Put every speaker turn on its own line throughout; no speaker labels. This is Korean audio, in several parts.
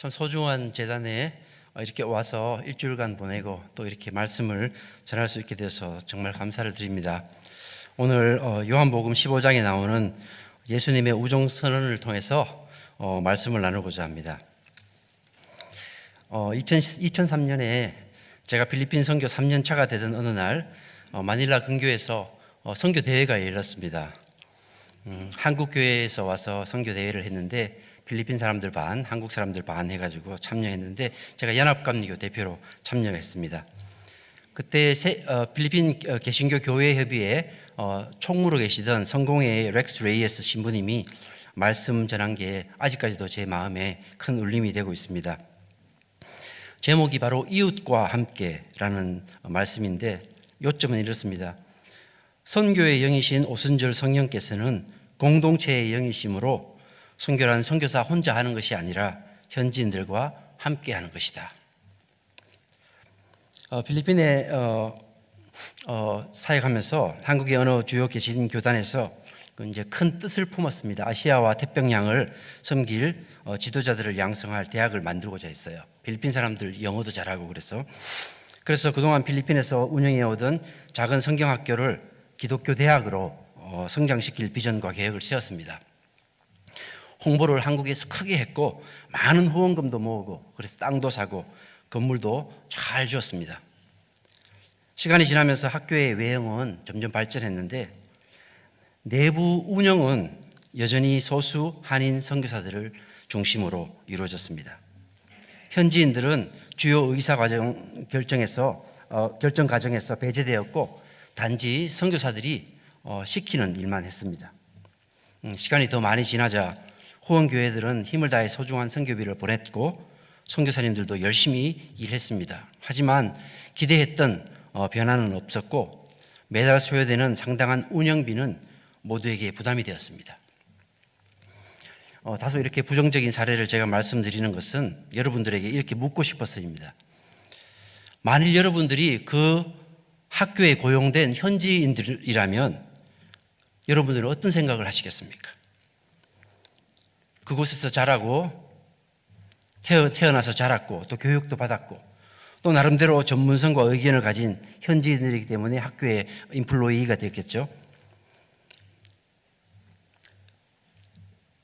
참 소중한 재단에 이렇게 와서 일주일간 보내고 또 이렇게 말씀을 전할 수 있게 되어서 정말 감사를 드립니다. 오늘 요한복음 15장에 나오는 예수님의 우정 선언을 통해서 말씀을 나누고자 합니다. 2003년에 제가 필리핀 선교 3년 차가 되던 어느 날 마닐라 근교에서 선교 대회가 열렸습니다. 한국 교회에서 와서 선교 대회를 했는데 필리핀 사람들 반, 한국 사람들 반 해가지고 참여했는데 제가 연합감리교 대표로 참여했습니다. 그때 필리핀 개신교 교회 협의회 총무로 계시던 성공회의 렉스 레이에스 신부님이 말씀 전한 게 아직까지도 제 마음에 큰 울림이 되고 있습니다. 제목이 바로 이웃과 함께라는 말씀인데 요점은 이렇습니다. 선교의 영이신 오순절 성령께서는 공동체의 영이심으로 선교란 선교사 혼자 하는 것이 아니라 현지인들과 함께 하는 것이다. 필리핀에 사역하면서 한국의 어느 주요 개신 교단에서 이제 큰 뜻을 품었습니다. 아시아와 태평양을 섬길 지도자들을 양성할 대학을 만들고자 했어요. 필리핀 사람들 영어도 잘하고 그래서 그동안 필리핀에서 운영해오던 작은 성경학교를 기독교 대학으로 성장시킬 비전과 계획을 세웠습니다. 홍보를 한국에서 크게 했고 많은 후원금도 모으고 그래서 땅도 사고 건물도 잘 지었습니다. 시간이 지나면서 학교의 외형은 점점 발전했는데 내부 운영은 여전히 소수 한인 선교사들을 중심으로 이루어졌습니다. 현지인들은 주요 의사 결정 과정에서 배제되었고 단지 선교사들이 시키는 일만 했습니다. 시간이 더 많이 지나자 후원교회들은 힘을 다해 소중한 선교비를 보냈고 선교사님들도 열심히 일했습니다. 하지만 기대했던 변화는 없었고 매달 소요되는 상당한 운영비는 모두에게 부담이 되었습니다. 다소 이렇게 부정적인 사례를 제가 말씀드리는 것은 여러분들에게 이렇게 묻고 싶어서입니다. 만일 여러분들이 그 학교에 고용된 현지인들이라면 여러분들은 어떤 생각을 하시겠습니까? 그곳에서 자라고 태어나서 자랐고 또 교육도 받았고 또 나름대로 전문성과 의견을 가진 현지인들이기 때문에 학교의 인플로이가 됐겠죠.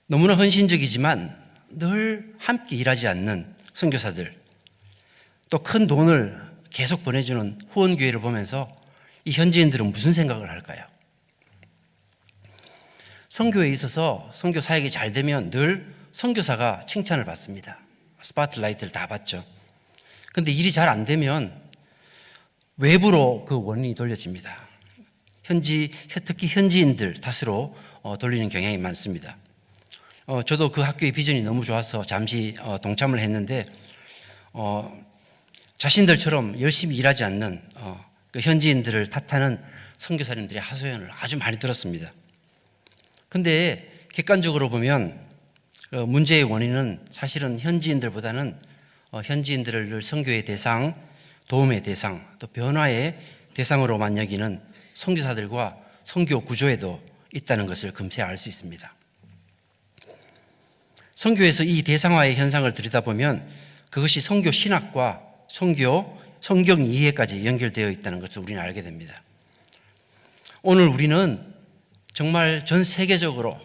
너무나 헌신적이지만 늘 함께 일하지 않는 선교사들, 또 큰 돈을 계속 보내주는 후원교회를 보면서 이 현지인들은 무슨 생각을 할까요? 선교에 있어서 선교 사역이 잘 되면 늘 선교사가 칭찬을 받습니다. 스포트라이트를 다 받죠. 그런데 일이 잘 안 되면 외부로 그 원인이 돌려집니다. 특히 현지인들 탓으로 돌리는 경향이 많습니다. 저도 그 학교의 비전이 너무 좋아서 잠시 동참을 했는데 자신들처럼 열심히 일하지 않는 그 현지인들을 탓하는 선교사님들의 하소연을 아주 많이 들었습니다. 그런데 객관적으로 보면 문제의 원인은 사실은 현지인들보다는 현지인들을 늘 선교의 대상, 도움의 대상, 또 변화의 대상으로만 여기는 선교사들과 선교 구조에도 있다는 것을 금세 알 수 있습니다. 선교에서 이 대상화의 현상을 들여다보면 그것이 선교 신학과 성경 이해까지 연결되어 있다는 것을 우리는 알게 됩니다. 오늘 우리는 정말 전 세계적으로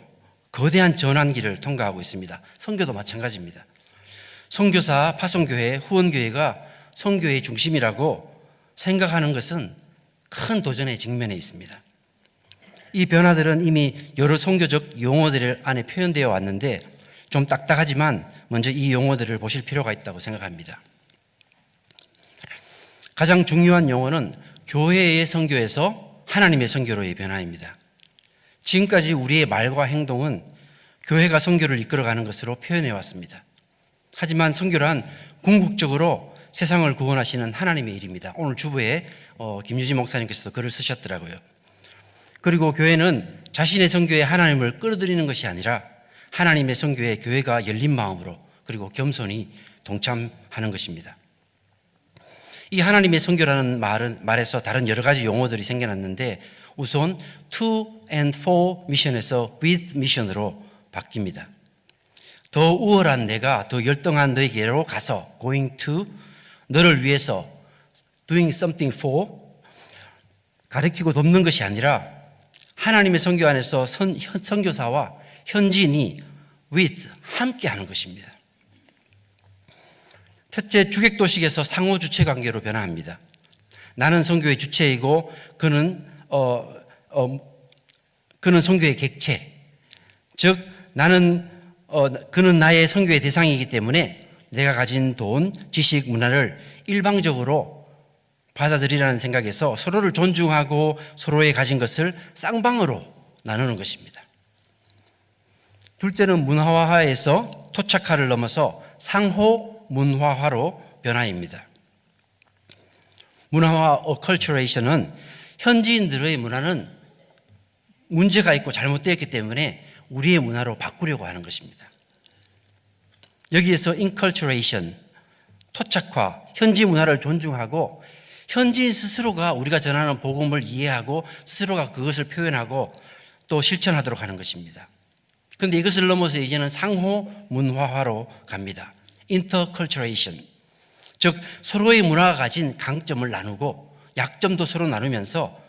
거대한 전환기를 통과하고 있습니다. 선교도 마찬가지입니다. 선교사, 파송교회, 후원교회가 선교의 중심이라고 생각하는 것은 큰 도전에 직면해 있습니다. 이 변화들은 이미 여러 선교적 용어들 안에 표현되어 왔는데 좀 딱딱하지만 먼저 이 용어들을 보실 필요가 있다고 생각합니다. 가장 중요한 용어는 교회의 선교에서 하나님의 선교로의 변화입니다. 지금까지 우리의 말과 행동은 교회가 선교를 이끌어가는 것으로 표현해 왔습니다. 하지만 선교란 궁극적으로 세상을 구원하시는 하나님의 일입니다. 오늘 주보에 김유진 목사님께서도 글을 쓰셨더라고요. 그리고 교회는 자신의 선교에 하나님을 끌어들이는 것이 아니라 하나님의 선교에 교회가 열린 마음으로 그리고 겸손히 동참하는 것입니다. 이 하나님의 선교라는 말에서 다른 여러 가지 용어들이 생겨났는데 우선 to and for 미션에서 with 미션으로 바뀝니다. 더 우월한 내가 더 열등한 너에게로 가서 going to 너를 위해서 doing something for 가르치고 돕는 것이 아니라 하나님의 선교 안에서 선교사와 현지인이 with 함께 하는 것입니다. 첫째, 주객도식에서 상호 주체 관계로 변화합니다. 나는 선교의 주체이고 그는 선교의 객체. 즉 그는 나의 선교의 대상이기 때문에 내가 가진 돈, 지식, 문화를 일방적으로 받아들이라는 생각에서 서로를 존중하고 서로의 가진 것을 쌍방으로 나누는 것입니다. 둘째는 문화화에서 토착화를 넘어서 상호 문화화로 변화입니다. 문화화 어컬처레이션은 현지인들의 문화는 문제가 있고 잘못되었기 때문에 우리의 문화로 바꾸려고 하는 것입니다. 여기에서 인컬처레이션, 토착화, 현지 문화를 존중하고 현지인 스스로가 우리가 전하는 복음을 이해하고 스스로가 그것을 표현하고 또 실천하도록 하는 것입니다. 그런데 이것을 넘어서 이제는 상호 문화화로 갑니다. 인터컬처레이션, 즉 서로의 문화가 가진 강점을 나누고 약점도 서로 나누면서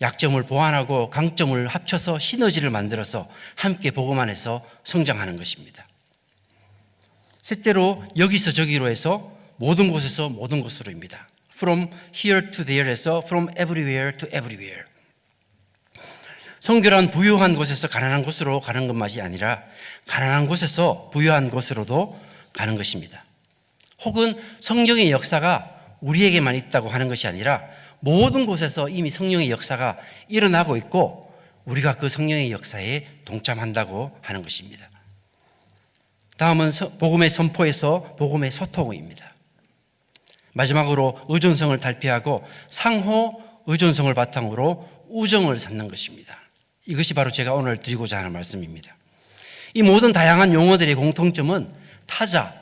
약점을 보완하고 강점을 합쳐서 시너지를 만들어서 함께 복음 안에서 성장하는 것입니다. 셋째로 여기서 저기로 해서 모든 곳에서 모든 곳으로입니다. From here to there에서 from everywhere to everywhere. 선교란 부유한 곳에서 가난한 곳으로 가는 것만이 아니라 가난한 곳에서 부유한 곳으로도 가는 것입니다. 혹은 성령의 역사가 우리에게만 있다고 하는 것이 아니라 모든 곳에서 이미 성령의 역사가 일어나고 있고 우리가 그 성령의 역사에 동참한다고 하는 것입니다. 다음은 복음의 선포에서 복음의 소통입니다. 마지막으로 의존성을 달피하고 상호 의존성을 바탕으로 우정을 쌓는 것입니다. 이것이 바로 제가 오늘 드리고자 하는 말씀입니다. 이 모든 다양한 용어들의 공통점은 타자,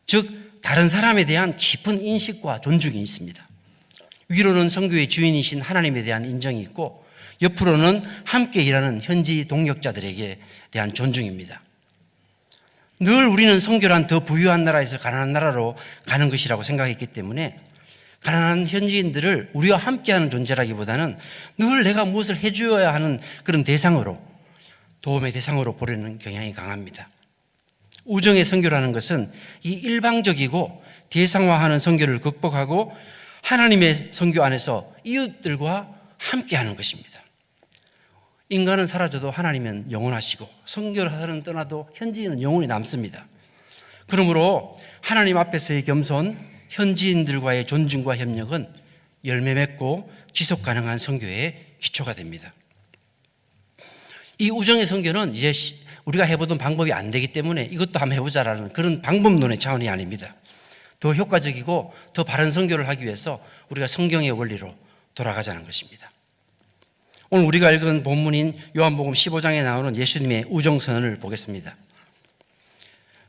즉 다른 사람에 대한 깊은 인식과 존중이 있습니다. 위로는 선교의 주인이신 하나님에 대한 인정이 있고 옆으로는 함께 일하는 현지 동역자들에게 대한 존중입니다. 늘 우리는 선교란 더 부유한 나라에서 가난한 나라로 가는 것이라고 생각했기 때문에 가난한 현지인들을 우리와 함께하는 존재라기보다는 늘 내가 무엇을 해주어야 하는 그런 대상으로, 도움의 대상으로 보려는 경향이 강합니다. 우정의 선교라는 것은 이 일방적이고 대상화하는 선교를 극복하고 하나님의 선교 안에서 이웃들과 함께하는 것입니다. 인간은 사라져도 하나님은 영원하시고 선교를 하는 떠나도 현지인은 영원히 남습니다. 그러므로 하나님 앞에서의 겸손, 현지인들과의 존중과 협력은 열매 맺고 지속 가능한 선교의 기초가 됩니다. 이 우정의 선교는 이제 우리가 해보던 방법이 안 되기 때문에 이것도 한번 해보자라는 그런 방법론의 차원이 아닙니다. 더 효과적이고 더 바른 선교를 하기 위해서 우리가 성경의 원리로 돌아가자는 것입니다. 오늘 우리가 읽은 본문인 요한복음 15장에 나오는 예수님의 우정선언을 보겠습니다.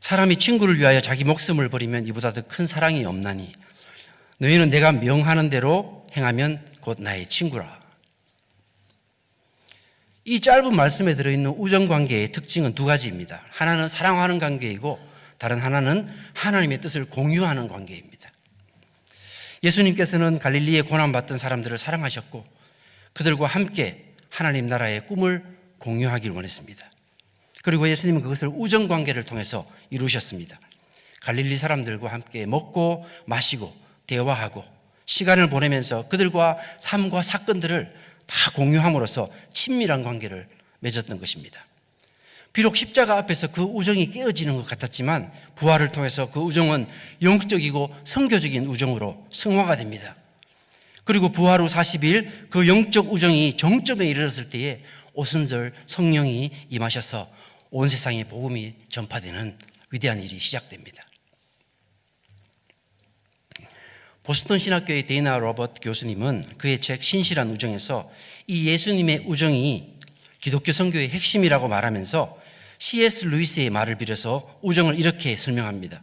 사람이 친구를 위하여 자기 목숨을 버리면 이보다 더 큰 사랑이 없나니 너희는 내가 명하는 대로 행하면 곧 나의 친구라. 이 짧은 말씀에 들어있는 우정관계의 특징은 두 가지입니다. 하나는 사랑하는 관계이고 다른 하나는 하나님의 뜻을 공유하는 관계입니다. 예수님께서는 갈릴리에 고난받던 사람들을 사랑하셨고 그들과 함께 하나님 나라의 꿈을 공유하기를 원했습니다. 그리고 예수님은 그것을 우정관계를 통해서 이루셨습니다. 갈릴리 사람들과 함께 먹고 마시고 대화하고 시간을 보내면서 그들과 삶과 사건들을 다 공유함으로써 친밀한 관계를 맺었던 것입니다. 비록 십자가 앞에서 그 우정이 깨어지는 것 같았지만 부활을 통해서 그 우정은 영적이고 선교적인 우정으로 승화가 됩니다. 그리고 부활 후 40일 그 영적 우정이 정점에 이르렀을 때에 오순절 성령이 임하셔서 온 세상에 복음이 전파되는 위대한 일이 시작됩니다. 보스턴 신학교의 데이나 로버트 교수님은 그의 책 신실한 우정에서 이 예수님의 우정이 기독교 선교의 핵심이라고 말하면서 C.S. 루이스의 말을 빌어서 우정을 이렇게 설명합니다.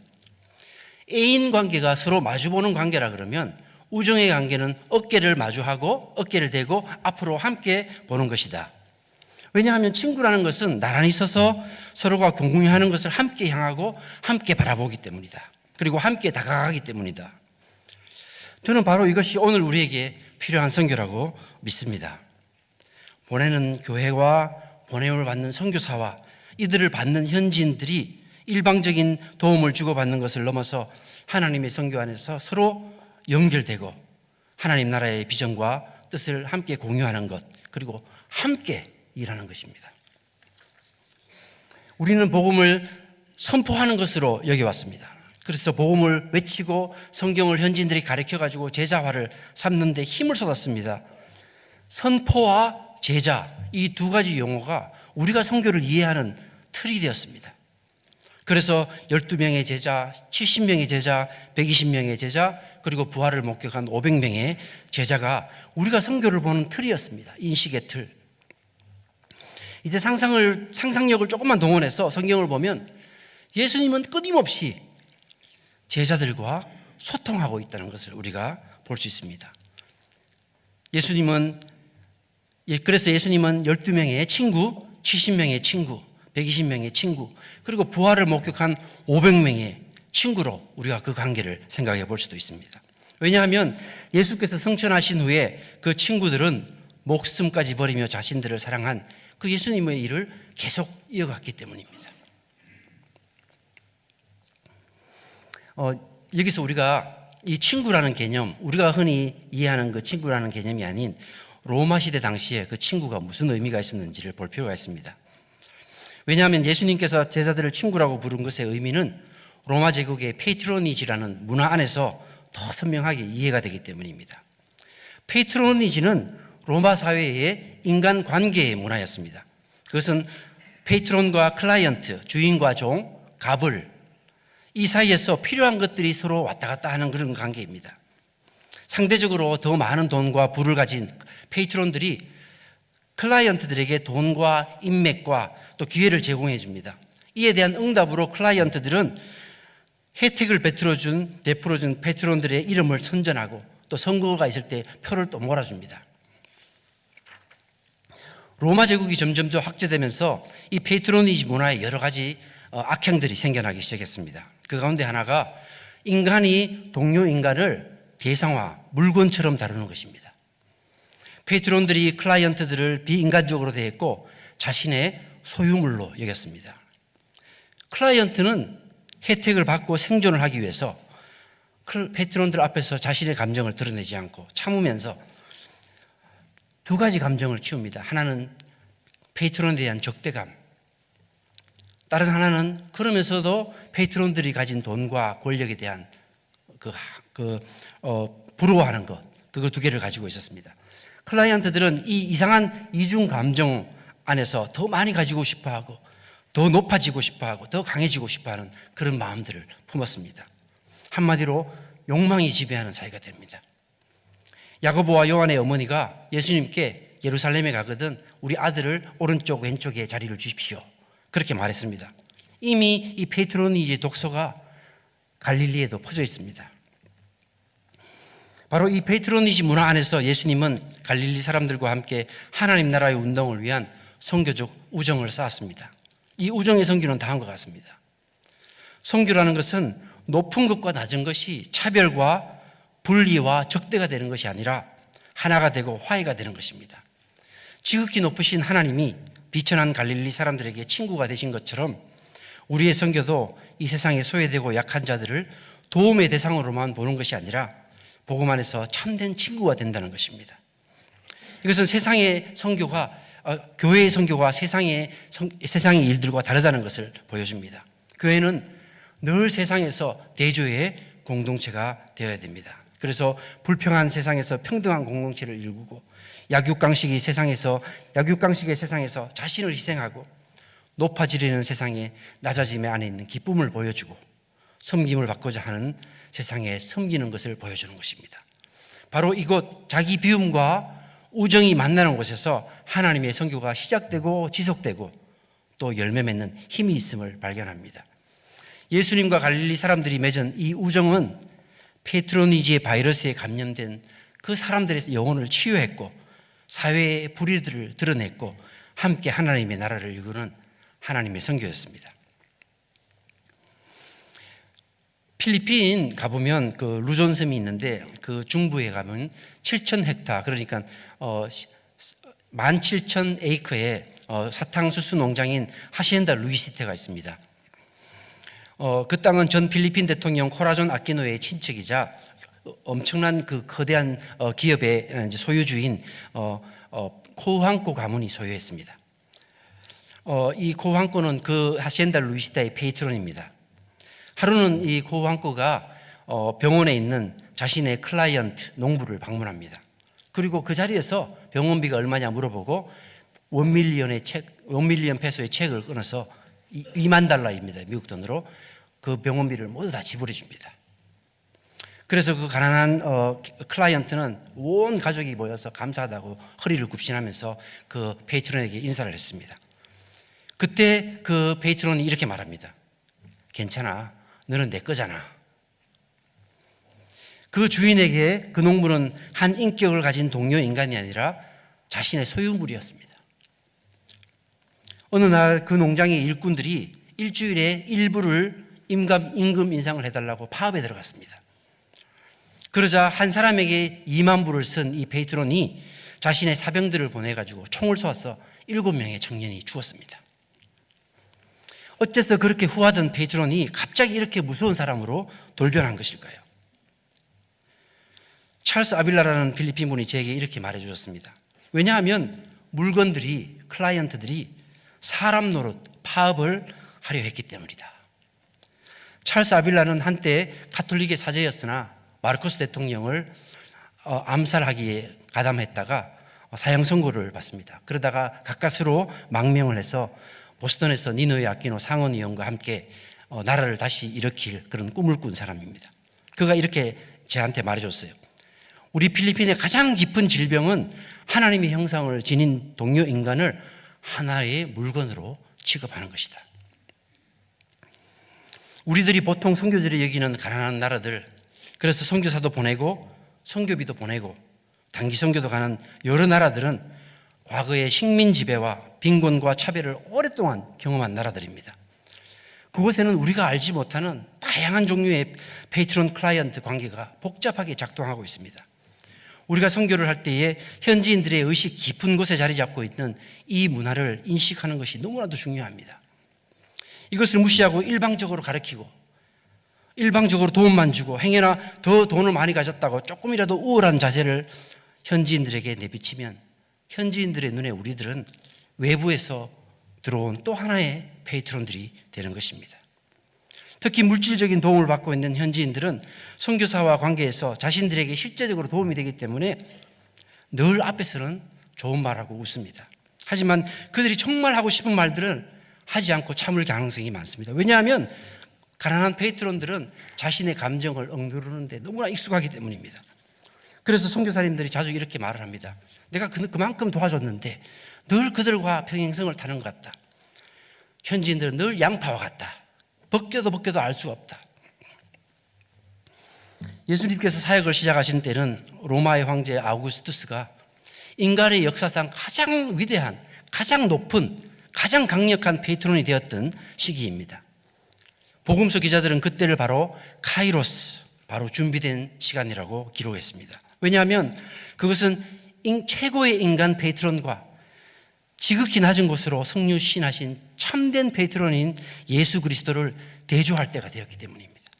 애인 관계가 서로 마주보는 관계라 그러면 우정의 관계는 어깨를 마주하고 어깨를 대고 앞으로 함께 보는 것이다. 왜냐하면 친구라는 것은 나란히 서서 서로가 공유하는 것을 함께 향하고 함께 바라보기 때문이다. 그리고 함께 다가가기 때문이다. 저는 바로 이것이 오늘 우리에게 필요한 선교라고 믿습니다. 보내는 교회와 보냄을 받는 선교사와 이들을 받는 현지인들이 일방적인 도움을 주고받는 것을 넘어서 하나님의 선교 안에서 서로 연결되고 하나님 나라의 비전과 뜻을 함께 공유하는 것, 그리고 함께 일하는 것입니다. 우리는 복음을 선포하는 것으로 여겨왔습니다. 그래서 복음을 외치고 성경을 현지인들이 가르쳐가지고 제자화를 삼는 데 힘을 쏟았습니다. 선포와 제자, 이 두 가지 용어가 우리가 선교를 이해하는 틀이 되었습니다. 그래서 12명의 제자, 70명의 제자, 120명의 제자, 그리고 부활을 목격한 500명의 제자가 우리가 선교를 보는 틀이었습니다. 인식의 틀. 이제 상상력을 조금만 동원해서 성경을 보면 예수님은 끊임없이 제자들과 소통하고 있다는 것을 우리가 볼 수 있습니다. 그래서 예수님은 12명의 친구, 70명의 친구, 120명의 친구, 그리고 부활을 목격한 500명의 친구로 우리가 그 관계를 생각해 볼 수도 있습니다. 왜냐하면 예수께서 승천하신 후에 그 친구들은 목숨까지 버리며 자신들을 사랑한 그 예수님의 일을 계속 이어갔기 때문입니다. 여기서 우리가 이 친구라는 개념, 우리가 흔히 이해하는 그 친구라는 개념이 아닌 로마 시대 당시에 그 친구가 무슨 의미가 있었는지를 볼 필요가 있습니다. 왜냐하면 예수님께서 제자들을 친구라고 부른 것의 의미는 로마 제국의 페이트로니지라는 문화 안에서 더 선명하게 이해가 되기 때문입니다. 페이트로니지는 로마 사회의 인간 관계의 문화였습니다. 그것은 페이트론과 클라이언트, 주인과 종, 갑을, 이 사이에서 필요한 것들이 서로 왔다 갔다 하는 그런 관계입니다. 상대적으로 더 많은 돈과 부를 가진 페이트론들이 클라이언트들에게 돈과 인맥과 또 기회를 제공해 줍니다. 이에 대한 응답으로 클라이언트들은 혜택을 베풀어준 페이트론들의 이름을 선전하고 또 선거가 있을 때 표를 또 몰아줍니다. 로마 제국이 점점 더 확대되면서 이 페이트로니지 문화에 여러 가지 악행들이 생겨나기 시작했습니다. 그 가운데 하나가 인간이 동료 인간을 대상화, 물건처럼 다루는 것입니다. 페이트론들이 클라이언트들을 비인간적으로 대했고 자신의 소유물로 여겼습니다. 클라이언트는 혜택을 받고 생존을 하기 위해서 페이트론들 앞에서 자신의 감정을 드러내지 않고 참으면서 두 가지 감정을 키웁니다. 하나는 페이트론에 대한 적대감, 다른 하나는 그러면서도 페이트론들이 가진 돈과 권력에 대한 부러워하는 것, 그 두 개를 가지고 있었습니다. 클라이언트들은 이 이상한 이중 감정 안에서 더 많이 가지고 싶어하고 더 높아지고 싶어하고 더 강해지고 싶어하는 그런 마음들을 품었습니다. 한마디로 욕망이 지배하는 사회가 됩니다. 야고보와 요한의 어머니가 예수님께 예루살렘에 가거든 우리 아들을 오른쪽 왼쪽에 자리를 주십시오, 그렇게 말했습니다. 이미 이 페이트로니지 독소가 갈릴리에도 퍼져 있습니다. 바로 이 페이트로니지 문화 안에서 예수님은 갈릴리 사람들과 함께 하나님 나라의 운동을 위한 선교적 우정을 쌓았습니다. 이 우정의 선교는 다음과 같습니다. 선교라는 것은 높은 것과 낮은 것이 차별과 분리와 적대가 되는 것이 아니라 하나가 되고 화해가 되는 것입니다. 지극히 높으신 하나님이 비천한 갈릴리 사람들에게 친구가 되신 것처럼 우리의 선교도 이 세상에 소외되고 약한 자들을 도움의 대상으로만 보는 것이 아니라 복음 안에서 참된 친구가 된다는 것입니다. 이것은 세상의 선교가 교회의 선교가 세상의 일들과 다르다는 것을 보여줍니다. 교회는 늘 세상에서 대조의 공동체가 되어야 됩니다. 그래서 불평한 세상에서 평등한 공동체를 일구고 약육강식의 세상에서 자신을 희생하고 높아지려는 세상에 낮아짐의 안에 있는 기쁨을 보여주고 섬김을 받고자 하는 세상에 섬기는 것을 보여주는 것입니다. 바로 이곳 자기 비움과 우정이 만나는 곳에서 하나님의 선교가 시작되고 지속되고 또 열매 맺는 힘이 있음을 발견합니다. 예수님과 갈릴리 사람들이 맺은 이 우정은 페트로니지의 바이러스에 감염된 그 사람들의 영혼을 치유했고 사회의 불의들을 드러냈고 함께 하나님의 나라를 이루는 하나님의 선교였습니다. 필리핀 가보면 그 루존 섬이 있는데 그 중부에 가면 7,000헥타, 그러니까 17,000에이커의 사탕수수 농장인 하시엔다 루이시테가 있습니다. 그 땅은 전 필리핀 대통령 코라존 아키노의 친척이자 엄청난 그 거대한 기업의 소유주인 코우항코 가문이 소유했습니다. 이 코우항코는 그 하시엔다 루이시테의 페이트론입니다. 하루는 이 코우항코가 병원에 있는 자신의 클라이언트 농부를 방문합니다. 그리고 그 자리에서 병원비가 얼마냐 물어보고 1밀리언 페소의 책을 끊어서 $20,000입니다. 미국 돈으로 그 병원비를 모두 다 지불해 줍니다. 그래서 그 가난한 클라이언트는 온 가족이 모여서 감사하다고 허리를 굽신하면서 그 페이트론에게 인사를 했습니다. 그때 그 페이트론이 이렇게 말합니다. 괜찮아, 너는 내 거잖아. 그 주인에게 그 농부는 한 인격을 가진 동료 인간이 아니라 자신의 소유물이었습니다. 어느 날 그 농장의 일꾼들이 일주일에 일부를 임금 인상을 해달라고 파업에 들어갔습니다. 그러자 한 사람에게 20,000불을 쓴 이 페이트론이 자신의 사병들을 보내가지고 총을 쏘아서 7명의 청년이 죽었습니다. 어째서 그렇게 후하던 페이트론이 갑자기 이렇게 무서운 사람으로 돌변한 것일까요? 찰스 아빌라라는 필리핀 분이 제게 이렇게 말해주셨습니다. 왜냐하면 물건들이, 클라이언트들이 사람 노릇, 파업을 하려 했기 때문이다. 찰스 아빌라는 한때 가톨릭의 사제였으나 마르코스 대통령을 암살하기에 가담했다가 사형 선고를 받습니다. 그러다가 가까스로 망명을 해서 보스턴에서 니노의 아키노 상원의원과 함께 나라를 다시 일으킬 그런 꿈을 꾼 사람입니다. 그가 이렇게 저한테 말해줬어요. 우리 필리핀의 가장 깊은 질병은 하나님의 형상을 지닌 동료 인간을 하나의 물건으로 취급하는 것이다. 우리들이 보통 선교지를 여기는 가난한 나라들, 그래서 선교사도 보내고 선교비도 보내고 단기 선교도 가는 여러 나라들은 과거의 식민 지배와 빈곤과 차별을 오랫동안 경험한 나라들입니다. 그곳에는 우리가 알지 못하는 다양한 종류의 페이트론 클라이언트 관계가 복잡하게 작동하고 있습니다. 우리가 선교를 할 때에 현지인들의 의식 깊은 곳에 자리 잡고 있는 이 문화를 인식하는 것이 너무나도 중요합니다. 이것을 무시하고 일방적으로 가르치고 일방적으로 도움만 주고 행여나 더 돈을 많이 가졌다고 조금이라도 우월한 자세를 현지인들에게 내비치면 현지인들의 눈에 우리들은 외부에서 들어온 또 하나의 페이트론들이 되는 것입니다. 특히 물질적인 도움을 받고 있는 현지인들은 선교사와 관계에서 자신들에게 실제적으로 도움이 되기 때문에 늘 앞에서는 좋은 말하고 웃습니다. 하지만 그들이 정말 하고 싶은 말들은 하지 않고 참을 가능성이 많습니다. 왜냐하면 가난한 페이트론들은 자신의 감정을 억누르는데 너무나 익숙하기 때문입니다. 그래서 선교사님들이 자주 이렇게 말을 합니다. 내가 그만큼 도와줬는데 늘 그들과 평행선을 타는 것 같다. 현지인들은 늘 양파와 같다. 벗겨도 알 수가 없다. 예수님께서 사역을 시작하신 때는 로마의 황제 아우구스투스가 인간의 역사상 가장 위대한, 가장 높은, 가장 강력한 페이트론이 되었던 시기입니다. 복음서 기자들은 그때를 바로 카이로스, 바로 준비된 시간이라고 기록했습니다. 왜냐하면 그것은 최고의 인간 페이트론과 지극히 낮은 곳으로 성육신하신 참된 페이트론인 예수 그리스도를 대조할 때가 되었기 때문입니다.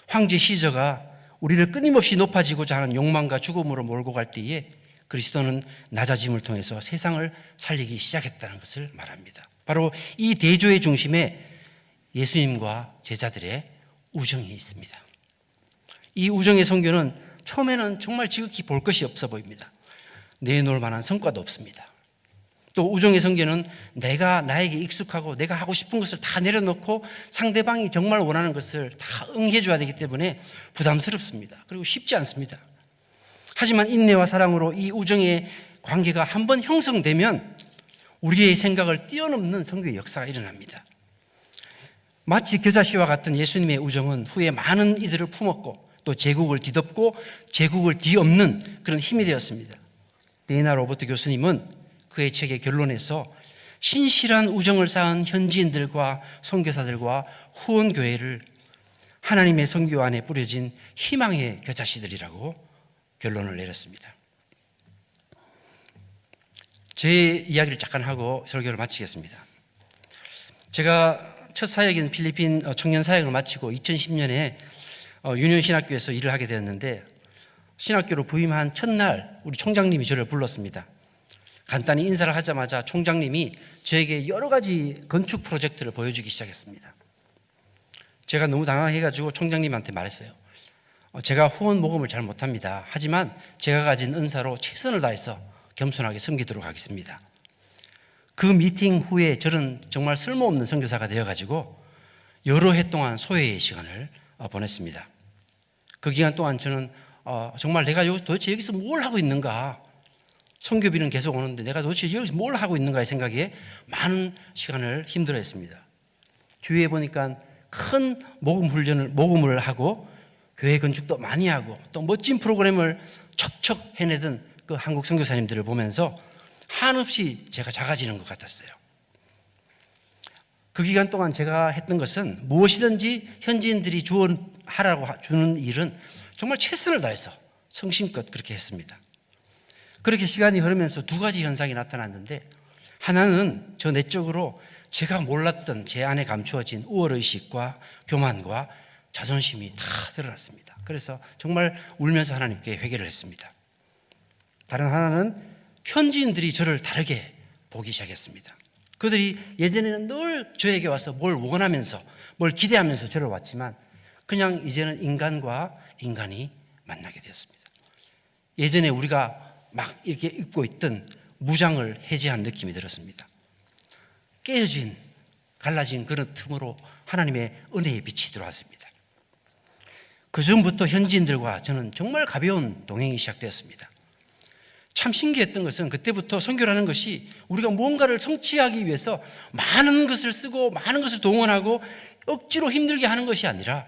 황제 시저가 우리를 끊임없이 높아지고자 하는 욕망과 죽음으로 몰고 갈 때에 그리스도는 낮아짐을 통해서 세상을 살리기 시작했다는 것을 말합니다. 바로 이 대조의 중심에 예수님과 제자들의 우정이 있습니다. 이 우정의 선교는 처음에는 정말 지극히 볼 것이 없어 보입니다. 내놓을 만한 성과도 없습니다. 또 우정의 선교는 내가 나에게 익숙하고 내가 하고 싶은 것을 다 내려놓고 상대방이 정말 원하는 것을 다 응해 줘야 되기 때문에 부담스럽습니다. 그리고 쉽지 않습니다. 하지만 인내와 사랑으로 이 우정의 관계가 한번 형성되면 우리의 생각을 뛰어넘는 선교의 역사가 일어납니다. 마치 겨자씨와 같은 예수님의 우정은 후에 많은 이들을 품었고 또 제국을 뒤덮고 제국을 뒤엎는 그런 힘이 되었습니다. 데이나 로버트 교수님은 그의 책의 결론에서 신실한 우정을 쌓은 현지인들과 선교사들과 후원교회를 하나님의 선교 안에 뿌려진 희망의 겨자씨들이라고 결론을 내렸습니다. 제 이야기를 잠깐 하고 설교를 마치겠습니다. 제가 첫 사역인 필리핀 청년 사역을 마치고 2010년에 유년신학교에서 일을 하게 되었는데, 신학교로 부임한 첫날 우리 총장님이 저를 불렀습니다. 간단히 인사를 하자마자 총장님이 저에게 여러 가지 건축 프로젝트를 보여주기 시작했습니다. 제가 너무 당황해가지고 총장님한테 말했어요. 제가 후원 모금을 잘 못합니다. 하지만 제가 가진 은사로 최선을 다해서 겸손하게 섬기도록 하겠습니다. 그 미팅 후에 저는 정말 쓸모없는 선교사가 되어가지고 여러 해 동안 소외의 시간을 보냈습니다. 그 기간 동안 저는 정말 내가 도대체 여기서 뭘 하고 있는가, 선교비는 계속 오는데 내가 도대체 여기서 뭘 하고 있는가의 생각에 많은 시간을 힘들어했습니다. 주위에 보니까 큰 모금을 하고 교회 건축도 많이 하고 또 멋진 프로그램을 척척 해내던 그 한국 선교사님들을 보면서 한없이 제가 작아지는 것 같았어요. 그 기간 동안 제가 했던 것은 무엇이든지 현지인들이 하라고 주는 일은 정말 최선을 다해서 성심껏 그렇게 했습니다. 그렇게 시간이 흐르면서 두 가지 현상이 나타났는데, 하나는 저 내적으로 제가 몰랐던 제 안에 감추어진 우월의식과 교만과 자존심이 다 드러났습니다. 그래서 정말 울면서 하나님께 회개를 했습니다. 다른 하나는 현지인들이 저를 다르게 보기 시작했습니다. 그들이 예전에는 늘 저에게 와서 뭘 원하면서 뭘 기대하면서 저를 왔지만 그냥 이제는 인간과 인간이 만나게 되었습니다. 예전에 우리가 막 이렇게 입고 있던 무장을 해제한 느낌이 들었습니다. 깨어진, 갈라진 그런 틈으로 하나님의 은혜의 빛이 들어왔습니다. 그 전부터 현지인들과 저는 정말 가벼운 동행이 시작되었습니다. 참 신기했던 것은 그때부터 선교라는 것이 우리가 뭔가를 성취하기 위해서 많은 것을 쓰고 많은 것을 동원하고 억지로 힘들게 하는 것이 아니라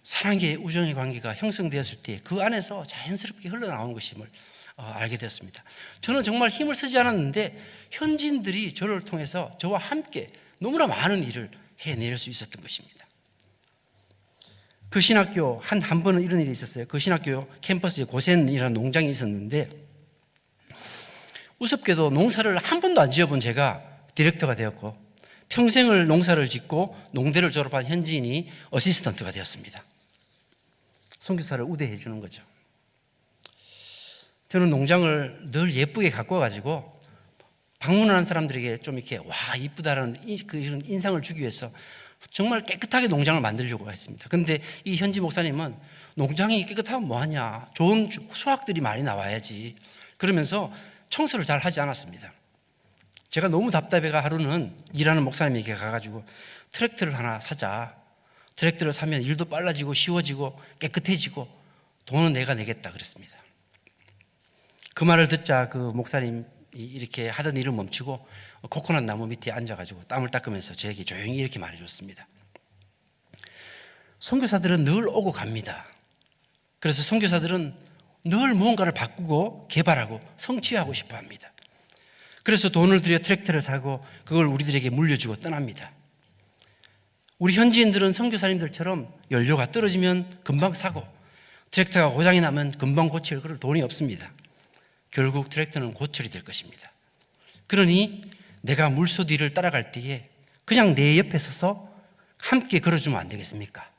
사랑의 우정의 관계가 형성되었을 때 그 안에서 자연스럽게 흘러나오는 것임을 알게 되었습니다. 저는 정말 힘을 쓰지 않았는데 현지인들이 저를 통해서 저와 함께 너무나 많은 일을 해낼 수 있었던 것입니다. 그 신학교 한 번은 이런 일이 있었어요. 그 신학교 캠퍼스에 고센이라는 농장이 있었는데, 우습게도 농사를 한 번도 안 지어본 제가 디렉터가 되었고, 평생을 농사를 짓고 농대를 졸업한 현지인이 어시스턴트가 되었습니다. 선교사를 우대해 주는 거죠. 저는 농장을 늘 예쁘게 가꿔가지고 방문하는 사람들에게 좀 이렇게 와 이쁘다라는 그런 인상을 주기 위해서 정말 깨끗하게 농장을 만들려고 했습니다. 그런데 이 현지 목사님은 농장이 깨끗하면 뭐하냐, 좋은 수확들이 많이 나와야지, 그러면서 청소를 잘 하지 않았습니다. 제가 너무 답답해가 하루는 일하는 목사님에게 가가지고 트랙터를 하나 사자, 트랙터를 사면 일도 빨라지고 쉬워지고 깨끗해지고 돈은 내가 내겠다 그랬습니다. 그 말을 듣자 그 목사님이 이렇게 하던 일을 멈추고 코코넛 나무 밑에 앉아가지고 땀을 닦으면서 저에게 조용히 이렇게 말해줬습니다. 선교사들은 늘 오고 갑니다. 그래서 선교사들은 늘 무언가를 바꾸고 개발하고 성취하고 싶어 합니다. 그래서 돈을 들여 트랙터를 사고 그걸 우리들에게 물려주고 떠납니다. 우리 현지인들은 선교사님들처럼 연료가 떨어지면 금방 사고 트랙터가 고장이 나면 금방 고칠 그럴 돈이 없습니다. 결국 트랙터는 고철이 될 것입니다. 그러니 내가 물소 뒤를 따라갈 때에 그냥 내 옆에 서서 함께 걸어주면 안 되겠습니까?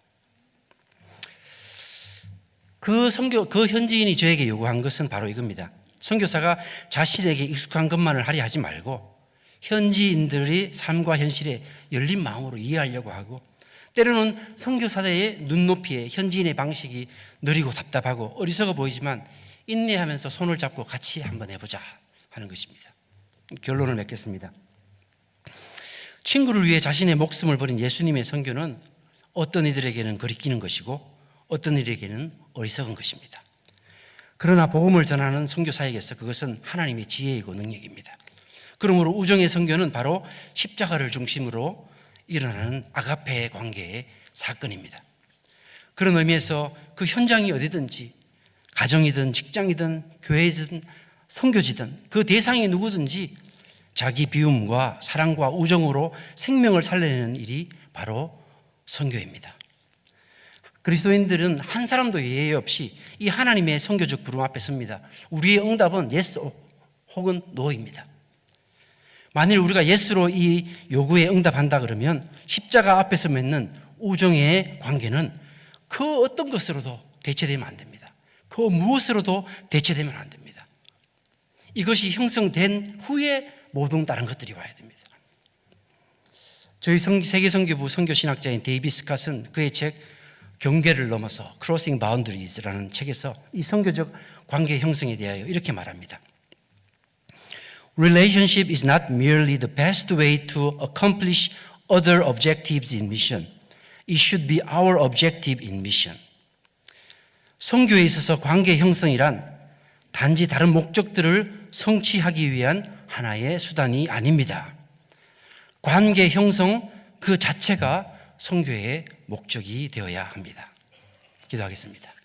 그 현지인이 저에게 요구한 것은 바로 이겁니다. 선교사가 자신에게 익숙한 것만을 하려 하지 말고 현지인들의 삶과 현실에 열린 마음으로 이해하려고 하고, 때로는 선교사의 눈높이에 현지인의 방식이 느리고 답답하고 어리석어 보이지만 인내하면서 손을 잡고 같이 한번 해보자 하는 것입니다. 결론을 맺겠습니다. 친구를 위해 자신의 목숨을 버린 예수님의 선교는 어떤 이들에게는 거리끼는 것이고 어떤 이들에게는 어리석은 것입니다. 그러나 복음을 전하는 선교사에게서 그것은 하나님의 지혜이고 능력입니다. 그러므로 우정의 선교는 바로 십자가를 중심으로 일어나는 아가페 관계의 사건입니다. 그런 의미에서 그 현장이 어디든지 가정이든 직장이든 교회이든 선교지든 그 대상이 누구든지 자기 비움과 사랑과 우정으로 생명을 살려내는 일이 바로 선교입니다. 그리스도인들은 한 사람도 예외 없이 이 하나님의 선교적 부름 앞에 섭니다. 우리의 응답은 yes 혹은 no입니다. 만일 우리가 yes로 이 요구에 응답한다 그러면 십자가 앞에서 맺는 우정의 관계는 그 어떤 것으로도 대체되면 안 됩니다. 그 무엇으로도 대체되면 안 됩니다. 이것이 형성된 후에 모든 다른 것들이 와야 됩니다. 저희 세계선교부 선교신학자인 데이비 스캇은 그의 책 경계를 넘어서 Crossing Boundaries라는 책에서 이 선교적 관계 형성에 대하여 이렇게 말합니다. Relationship is not merely the best way to accomplish other objectives in mission. It should be our objective in mission. 선교에 있어서 관계 형성이란 단지 다른 목적들을 성취하기 위한 하나의 수단이 아닙니다. 관계 형성 그 자체가 선교의 목적이 되어야 합니다. 기도하겠습니다.